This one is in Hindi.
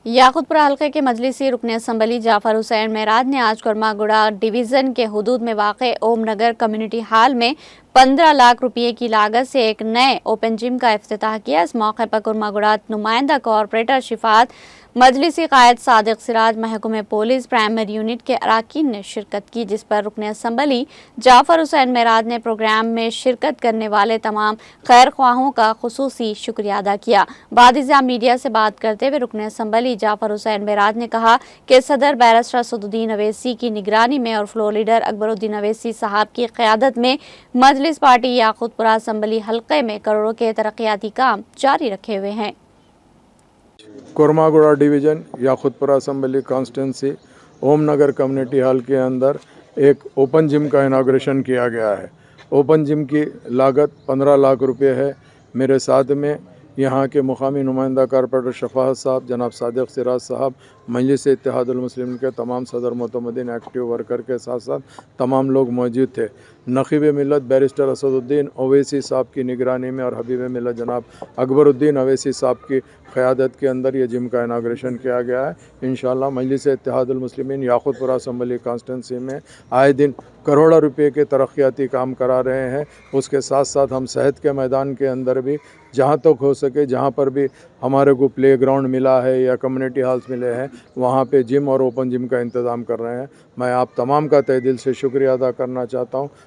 याकूतपुरा हल्के के मजलिसी रुकन असम्बली जाफर हुसैन मेराज ने आज कुरमागुड़ा डिवीज़न के हुदूद में वाक़े ओम नगर कम्युनिटी हॉल में 15 लाख रुपये की लागत से एक नए ओपन जिम का इफ्तिताह किया। इस मौके पर कुरमागुड़ा नुमाइंदा कॉरपोरेटर शिफात, मजलिसी कायद सादिक सिराज, महकमे पुलिस प्राइमरी यूनिट के अराकीन ने शिरकत की, जिस पर रुकन असम्बली जाफर हुसैन मेराज ने प्रोग्राम में शिरकत करने वाले तमाम खैर ख्वाहों का खुसूसी शुक्रिया अदा किया। बादिज़ा मीडिया से बात करते हुए रुकन असम्बली जाफर हुसैन मेराज ने कहा कि सदर बैरिस्टर असदुद्दीन अवैसी की निगरानी में और फ्लोर लीडर अकबरुद्दीन अवैसी साहब की क़यादत में मजलिस पार्टी याकूतपुरा असम्बली हल्के में करोड़ों के तरक्याती काम जारी रखे हुए हैं। कुरमागुड़ा डिवीज़न याकूतपुरा असम्बली कॉन्स्टिट्यूंसी ओम नगर कम्युनिटी हॉल के अंदर एक ओपन जिम का इनाग्रेशन किया गया है। ओपन जिम की लागत 15 लाख रुपए है। मेरे साथ में यहाँ के मुकामी नुमाइंदा कॉरपोरेटर शफात साहब, जनाब सादिक सिराज साहब, मजलिस इत्तेहादुल मुस्लिमीन के तमाम सदर मोतमदीन एक्टिव वर्कर के साथ साथ तमाम लोग मौजूद थे। नक़ीब मिलत बैरिस्टर असदुद्दीन अवैसी साहब की निगरानी में और हबीब मिलत जनाब अकबरुद्दीन अवैसी साहब की क़यादत के अंदर ये जिम का इनाग्रेशन किया गया है। इंशाअल्लाह मजलिस इत्तेहादुल मुस्लिमीन याकूतपुरा असम्बली कॉन्स्टिट्यूंसी में आए दिन करोड़ों रुपए के तरक्याती काम करा रहे हैं। उसके साथ साथ हम सेहत के मैदान के अंदर भी जहाँ तक हो सके, जहाँ पर भी हमारे को प्ले ग्राउंड मिला है या कम्युनिटी हॉल्स मिले हैं, वहाँ पे जिम और ओपन जिम का इंतज़ाम कर रहे हैं। मैं आप तमाम का तहे दिल से शुक्रिया अदा करना चाहता हूँ।